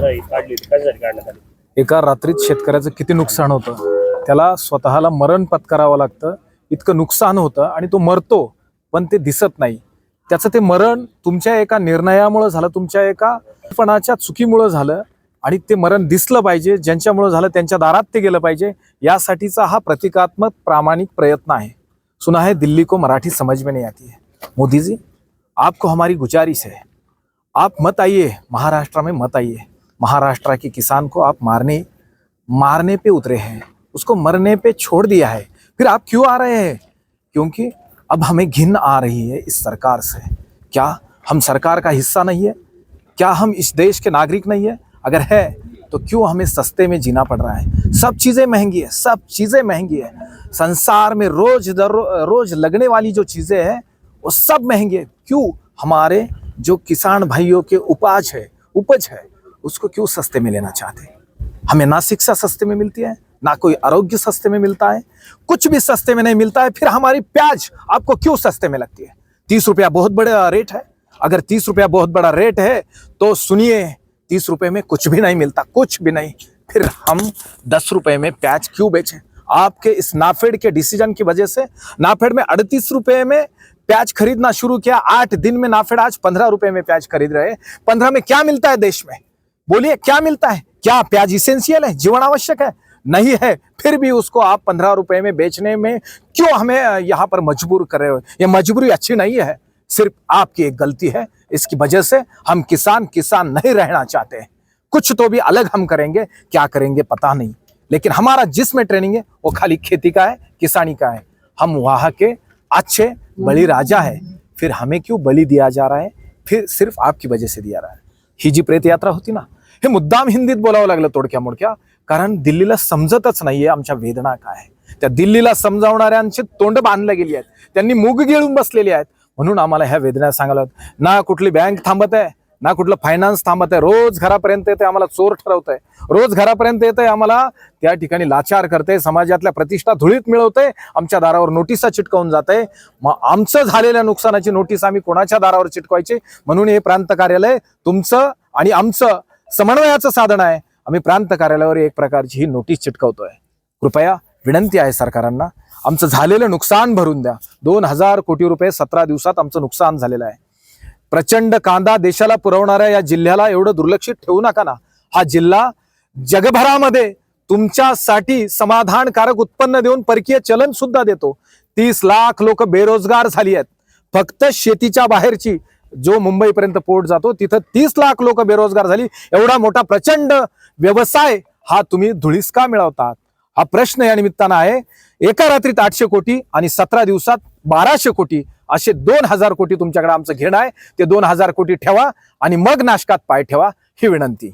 काढली होती, कशासाठी काढण्यात आली? एका रात्रीत शेतकऱ्याचं किती नुकसान होतं, त्याला स्वतःला मरण पत्करावं लागतं, इतकं नुकसान होतं आणि तो मरतो पण ते दिसत नाही. त्याचं ते मरण तुमच्या एका निर्णयामुळे झालं, तुमच्या एका पणाच्या चुकीमुळे झालं आणि ते मरण दिसलं पाहिजे. ज्यांच्यामुळे झालं त्यांच्या दारात ते गेलं पाहिजे, यासाठीचा हा प्रतिकात्मक प्रामाणिक प्रयत्न आहे. सुना है दिल्ली को मराठी समझ में नहीं आती है. मोदी जी, आपको हमारी गुजारिश है, आप मत आइए महाराष्ट्र में, मत आइए. महाराष्ट्र के किसान को आप मारने पे उतरे हैं, उसको मरने पे छोड़ दिया है. फिर आप क्यों आ रहे हैं? क्योंकि अब हमें घिन आ रही है इस सरकार से. क्या हम सरकार का हिस्सा नहीं है? क्या हम इस देश के नागरिक नहीं है? अगर है तो क्यों हमें सस्ते में जीना पड़ रहा है? सब चीज़ें महंगी है, सब चीज़ें महंगी है. संसार में रोज लगने वाली जो चीज़ें हैं वो सब महंगी है. क्यों हमारे जो किसान भाइयों के उपज है उसको क्यों सस्ते में लेना चाहते हैं? हमें ना शिक्षा सस्ते में मिलती है, ना कोई आरोग्य सस्ते में मिलता है, कुछ भी सस्ते में नहीं मिलता है. फिर हमारी प्याज आपको क्यों सस्ते में लगती है? 30 रुपया बहुत बड़ा रेट है. अगर 30 रुपया बहुत बड़ा रेट है तो सुनिए, 30 रुपए में कुछ भी नहीं मिलता, कुछ भी नहीं. फिर हम 10 रुपए में प्याज क्यों बेचें? आपके इस नाफेड के डिसीजन की वजह से नाफेड में 38 रुपए में प्याज खरीदना शुरू किया. 8 दिन में नाफेड आज 15 रुपए में प्याज खरीद रहे हैं. 15 में क्या मिलता है देश में? बोलिए क्या मिलता है? क्या प्याज इसेंशियल है, जीवन आवश्यक है? नहीं है. फिर भी उसको आप 15 रुपए में बेचने में क्यों हमें यहाँ पर मजबूर कर रहे हो? ये मजबूरी अच्छी नहीं है, सिर्फ आपकी एक गलती है. इसकी वजह से हम किसान नहीं रहना चाहते हैं. कुछ तो भी अलग हम करेंगे, क्या करेंगे पता नहीं, लेकिन हमारा जिसमें ट्रेनिंग है वो खाली खेती का है, किसानी का है. हम वहाँ के अच्छे बलि राजा है, फिर हमें क्यों बलि दिया जा रहा है? फिर सिर्फ आपकी वजह से दिया रहा है. ही जी प्रेत यात्रा होती ना, हे मुद्दाम हिंदीत बोलावं लागलं तोडक्या मोडक्या, कारण दिल्लीला समजतच नाहीये आमच्या वेदना काय आहे. त्या दिल्लीला समजावणाऱ्यांची तोंड बांधल्या गेली आहेत, त्यांनी मूग गिळून बसलेली आहेत. म्हणून आम्हाला ह्या वेदना सांगायला ना कुठली बँक थांबत आहे, ना कुठलं फायनान्स थांबत आहे. रोज घरापर्यंत येते, आम्हाला चोर ठरवत आहे. रोज घरापर्यंत येते, आम्हाला त्या ठिकाणी लाचार करते, समाजातल्या प्रतिष्ठा धुळीत मिळवते, आमच्या दारावर नोटिसा चिटकवून जाते. मग आमचं झालेल्या नुकसानाची नोटीस आम्ही कोणाच्या दारावर चिटकवायची? म्हणून हे प्रांत कार्यालय तुमचं आणि आमचं समन्वयाचं साधन आहे. आम्ही प्रांत कार्यालयावर एक प्रकारची ही नोटीस चिटकवतोय. कृपया विनंती आहे सरकारांना, आमचं झालेलं नुकसान भरून द्या. 2000 कोटी रुपये 17 दिवसात आमचं नुकसान झालेलं आहे. प्रचंड कांदा देशाला पुरवणाऱ्या या जिल्ह्याला एवढं दुर्लक्षित ठेवू नका ना. हा जिल्हा जगभरामध्ये तुमच्यासाठी समाधानकारक उत्पन्न देऊन परकीय चलन सुद्धा देतो. 30 लाख लोक बेरोजगार झाली आहेत. फक्त शेतीच्या बाहेरची जो मुंबईपर्यंत पोर्ट जातो तिथं 30 लाख लोक बेरोजगार झाली. एवढा मोठा प्रचंड व्यवसाय हा तुम्ही धुळीस का मिळवतात? हा प्रश्न या निमित्तानं आहे. एका रात्रीत 800 कोटी आणि 17 दिवसात 1200 कोटी असे 2000 कोटी तुमच्याकडे आमचं घेणं आहे. ते 2000 कोटी ठेवा आणि मग नाशकात पाय ठेवा, ही विनंती.